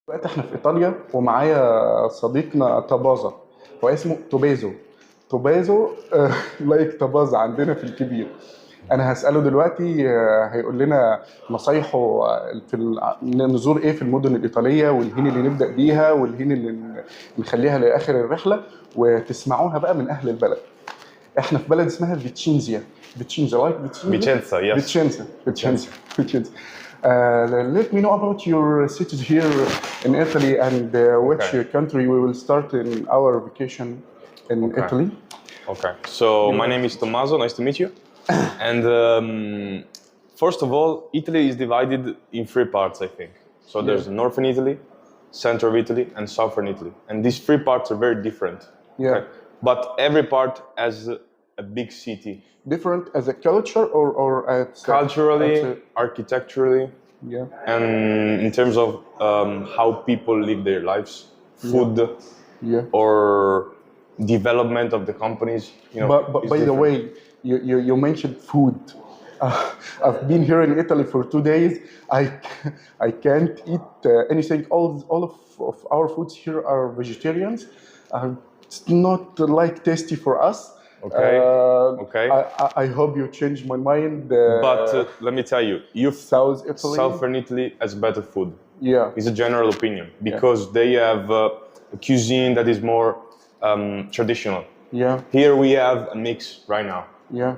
دلوقتي احنا في ايطاليا ومعايا صديقنا طبازه. هو اسمه طبازه لايك طبازه عندنا في الكبير. انا هساله دلوقتي، هيقول لنا نصايحه نزور ايه في المدن الايطاليه، والهين اللي نبدا بيها والهين اللي نخليها لاخر الرحله، وتسمعوها بقى من اهل البلد. احنا في بلد اسمها فيتشينزا لايك Vicenza, yes. فيتشينزا. Let me know about your cities here in Italy and which Okay. country we will start in our vacation in Italy. Okay. So my name is Tommaso. Nice to meet you. And first of all, Italy is divided in three parts, I think. So there's northern Italy, center of Italy, and southern Italy. And these three parts are very different. Yeah. Okay? But every part has a big city. Different as a culture or at Culturally, architecturally, yeah. and in terms of how people live their lives, food, Yeah. or development of the companies. You know, But is by the different. way, you mentioned food. I've been here in Italy for 2 days. I can't eat anything. All of our foods here are vegetarians. It's not like tasty for us. Okay. Okay. I hope you change my mind. But let me tell you, South Italy. Southern Italy has better food. Yeah. It's a general opinion because they have a cuisine that is more traditional. Yeah. Here we have a mix right now. Yeah.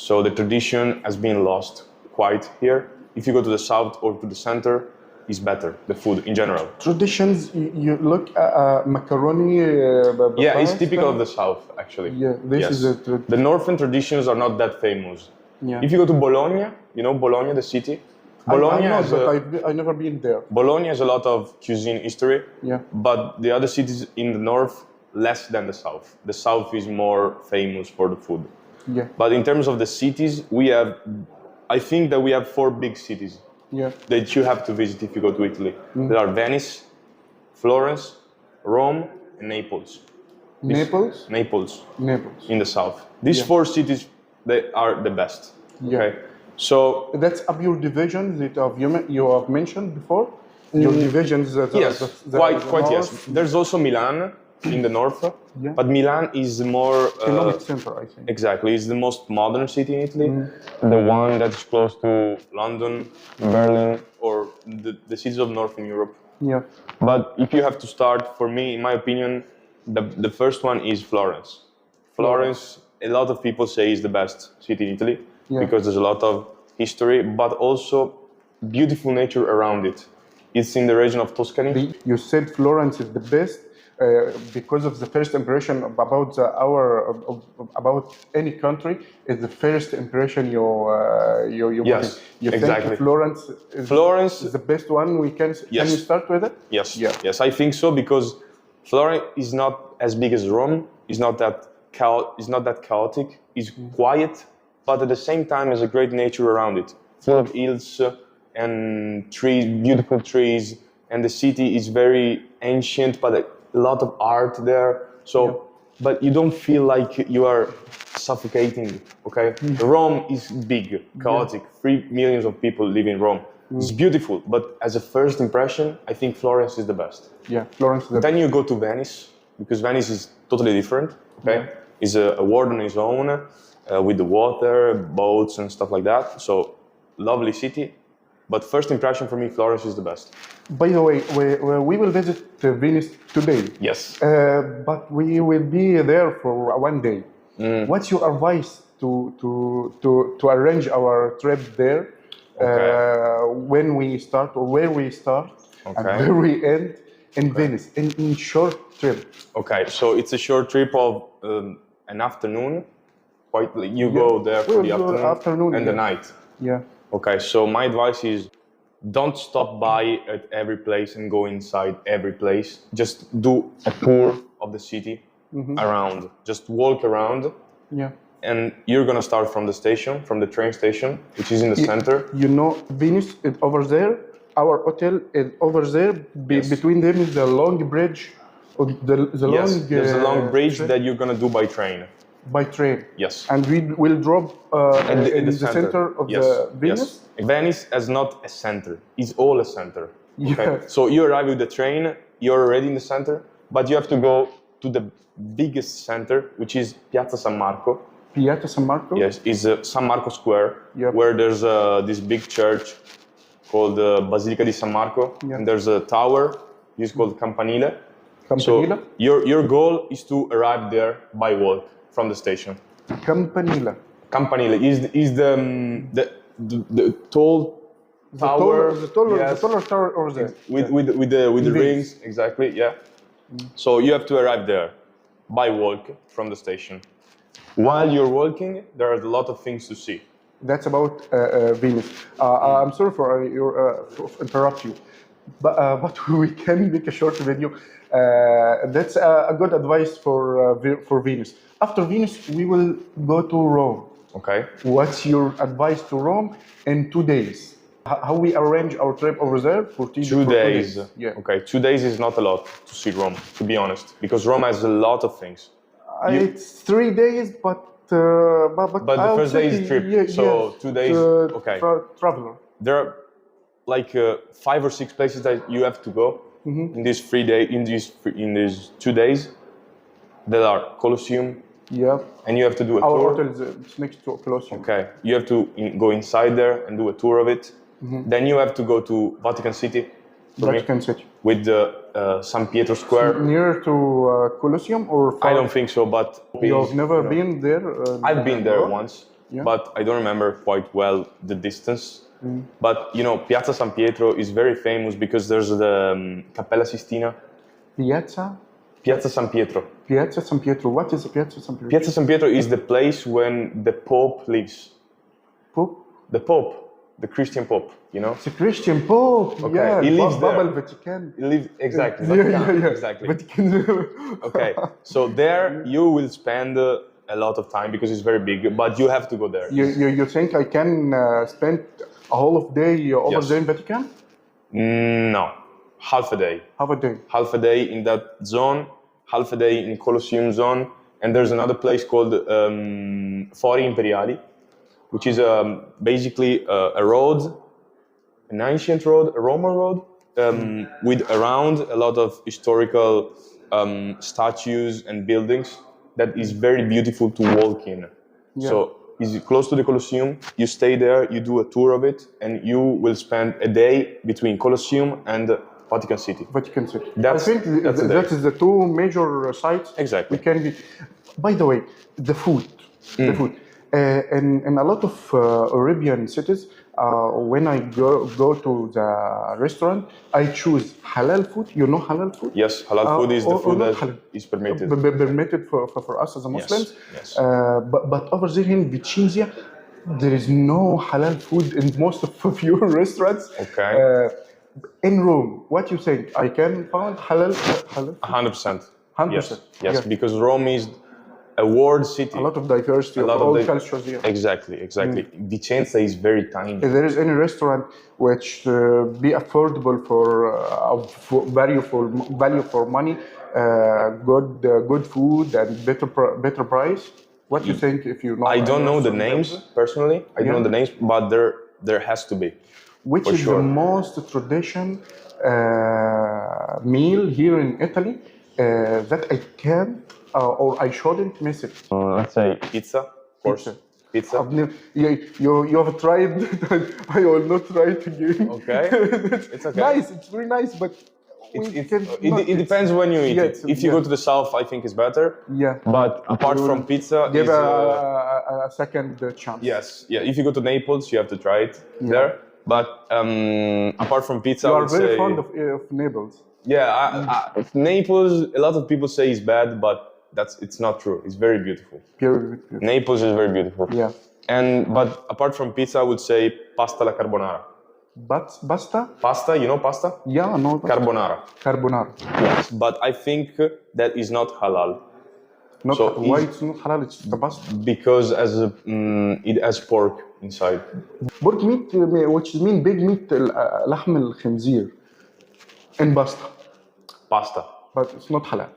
So the tradition has been lost quite here. If you go to the south or to the center, it's better, the food in general. Traditions, you look at macaroni. Yeah, it's pasta. typical of the south, actually. Yeah, this Yes. is a The northern traditions are not that famous. Yeah. If you go to Bologna, you know Bologna, the city? Bologna, I know, has but a, I never been there. Bologna has a lot of cuisine history, Yeah. but the other cities in the north, less than the south. The south is more famous for the food. Yeah. But in terms of the cities, I think that we have 4 big cities Yeah. that you have to visit if you go to Italy. There are Venice, Florence, Rome, and Naples. Naples. Naples in the south. These Yeah. 4 cities, they are the best. Yeah. Okay, so That's up your divisions that you have mentioned before. Your divisions. yes, quite yes. There's also Milan in the north, Yeah. but Milan is more Economic center, I think. exactly. It's the most modern city in Italy, the one that is close to London, Berlin, or the cities of Northern Europe. Yeah. But if you have to start, for me, in my opinion, the first one is Florence. Florence, a lot of people say is the best city in Italy because there's a lot of history, but also beautiful nature around it. It's in the region of Tuscany. You said Florence is the best because of the first impression about about any country is the first impression you Yes, you exactly. think Florence is the best one. Can Yes. you start with it? Yes, Yeah. yes, I think so because Florence is not as big as Rome. It's not that chaotic. It's quiet, but at the same time, has a great nature around it, full of hills and trees, beautiful trees, and the city is very ancient, but a lot of art there. So, but you don't feel like you are suffocating. Okay, Rome is big, chaotic. 3 million of people live in Rome. It's beautiful, but as a first impression, I think Florence is the best. Yeah, Florence is the Then you go to Venice, because Venice is totally different. Okay, it's a world on its own, with the water, boats, and stuff like that. So, lovely city. But first impression for me, Florence is the best. By the way, we will visit Venice today. Yes. But we will be there for 1 day. What's your advice to arrange our trip there? When we start or where we start and where we end in Venice in short trip. Okay, so it's a short trip of an afternoon. You go there for the afternoon and the night. Yeah. Okay, so my advice is don't stop by at every place and go inside every place. Just do a tour of the city around. Just walk around. Yeah. And you're gonna start from the station, from the train station, which is in the center. You know, Venice is over there. Our hotel is over there. Between them is a long bridge. There's a long bridge that you're gonna do by train. By train. Yes. And we will drop in the center of the Venice. Yes. Venice is not a center. It's all a center. Okay. Yeah. So you arrive with the train, you're already in the center, but you have to go to the biggest center, which is Piazza San Marco. Piazza San Marco. Yes, it's San Marco Square, Yep. where there's this big church called Basilica di San Marco, Yep. and there's a tower, it's called Campanile. Campanile. So your goal is to arrive there by walk from the station. Campanile. Campanile is the tall tower. The taller yes, tower over there. with the Rings. rings, exactly. Yeah. So you have to arrive there by walk from the station. While you're walking, there are a lot of things to see. That's about Venus. I'm sorry for interrupt you, but we can make a short video. That's a good advice for Venus. After Venus, we will go to Rome. Okay. What's your advice to Rome in 2 days? How we arrange our trip over there for 2 days. Yeah. Okay. 2 days is not a lot to see Rome, to be honest, because Rome has a lot of things. It's 3 days, but But the first day is trip, so 2 days. Okay. Traveler. There are like 5 or 6 places that you have to go in these 3 days. In these 2 days, that are Colosseum, Yeah. and you have to do a Our tour. hotel is next to Colosseum. Okay, you have to go inside there and do a tour of it. Then you have to go to Vatican City Vatican City. with the San Pietro Square. Near to Colosseum or far? I don't think so, but You've never been there? I've been there no? once, Yeah. but I don't remember quite well the distance. But you know, Piazza San Pietro is very famous because there's the Cappella Sistina. Piazza San Pietro. Piazza San Pietro. What is Piazza San Pietro? Piazza San Pietro is the place when the Pope lives. Pope? The Pope, the Christian Pope, you know? It's a Christian Pope. Okay. Yeah. He lives there. Baba Vatican. He lives exactly. Yeah. Exactly. Vatican. Okay, so there you will spend a lot of time because it's very big, but you have to go there. You think I can spend a whole of day over Yes. there in Vatican? No, half a day. Half a day. Half a day in that zone, half a day in Colosseum zone, and there's another place called Fori Imperiali, which is basically a road, an ancient road, a Roman road, with around a lot of historical statues and buildings that is very beautiful to walk in. Yeah. So it's close to the Colosseum, you stay there, you do a tour of it, and you will spend a day between Colosseum and Vatican City. Vatican City. That's- I think that's the that is the two major sites. Exactly. We can be. By the way, the food. The food. In a lot of Arabian cities, when I go to the restaurant, I choose halal food. You know halal food? Yes, halal food is the or food not that halal. is permitted. Permitted for us as a Muslims. yes. But over there in Vicenza, there is no halal food in most of your restaurants. Okay. In Rome, what you think? I can find halal? 100%. 100%. Yes, yes, Yeah. because Rome is a world city. A lot of diversity of all cultures here. Exactly. Vicenza is very tiny. If there is any restaurant which be affordable for value for money, good food and better price, what you think if you know? I don't any know the restaurant names there? personally. I don't know the names, but there has to be. Which for is sure. the most tradition meal here in Italy that I can or I shouldn't miss it? Let's say pizza, of course. Pizza. You have tried. I will not try it again. Okay. It's okay. Nice. It's very nice, but It depends when you eat it. If you go to the south, I think it's better. Yeah. But apart from pizza, Give is, a second chance. yes, yeah. If you go to Naples, you have to try it there. But apart from pizza, You I are would very say, fond of Naples. yeah, Naples. A lot of people say is bad, but it's not true. It's very beautiful. Pure. Naples is very beautiful. Yeah. But apart from pizza, I would say pasta alla carbonara. But pasta? Pasta, you know pasta? Yeah, no. Carbonara. Carbonara. Yes, but I think that is not halal Not So why is- it's not halal? It's the pasta. because it has pork inside. Pork meat, which mean big meat, لحم الخنزير in pasta, Pasta. but it's not halal.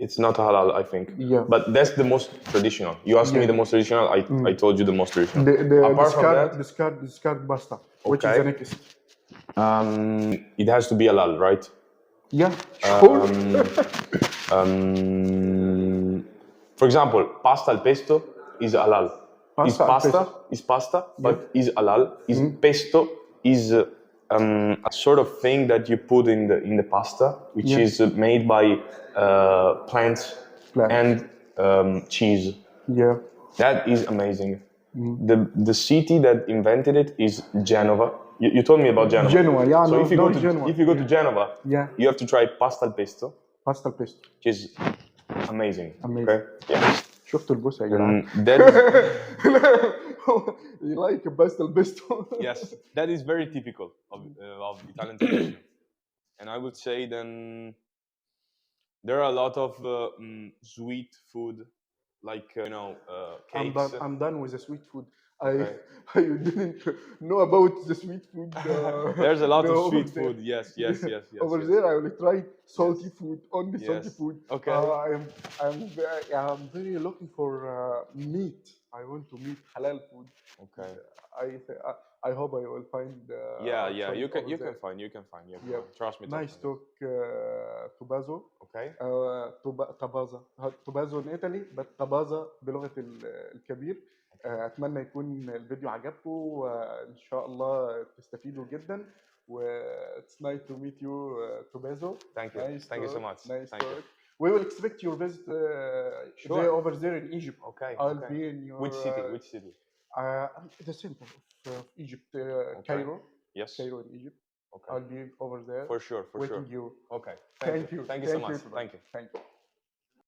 It's not halal, I think. Yeah. But that's the most traditional. You asked me the most traditional. I told you the most traditional. The Apart from that, discard pasta, which is Okay. the next. It has to be halal, right? Yeah, sure. For example, pasta al pesto is halal. Pasta al pesto. Is pasta, but is halal. Is pesto is a sort of thing that you put in the pasta, which is made by plants and cheese. Yeah. That is amazing. The city that invented it is Genova. You told me about Genova. Genoa, yeah. So no, if you go no, to Genoa. if you go to Genova, Yeah. you have to try pasta al pesto, Pasta al pesto. which is amazing. Amazing. Okay. Yeah. شفتوا البوسه يا جدعان؟ That is, You like pasta al pesto? yes, that is very typical of Italian tradition. And I would say then there are a lot of sweet food, like cakes. I'm done with the sweet food. I didn't know about the sweet food. There's a lot of over sweet there. food. Yes. Over yes. there, I will try salty food, only salty Yes. food. Okay. I'm very looking for meat. I want to meet halal food. Okay. I hope I will find. Yeah. some You over there. can find. Yeah. Trust me. Nice talk, طبازه. Okay. طبازه. طبازه in Italy, but طبازه بلغة الكبير. أتمنى يكون الفيديو عجبكم وإن شاء الله تستفيدوا جدا. It's nice to meet you, طبازه. Thank you. Thank you so much. Nice Thank talk. you. We will expect your visit there, over there in Egypt. Okay. I'll be in your. Which city? Which city? The center of Egypt, Cairo. Yes. Cairo in Egypt. Okay. I'll be over there. For sure. Waiting you. Okay. Thank you. Thank you so much. Thank you. Thank you.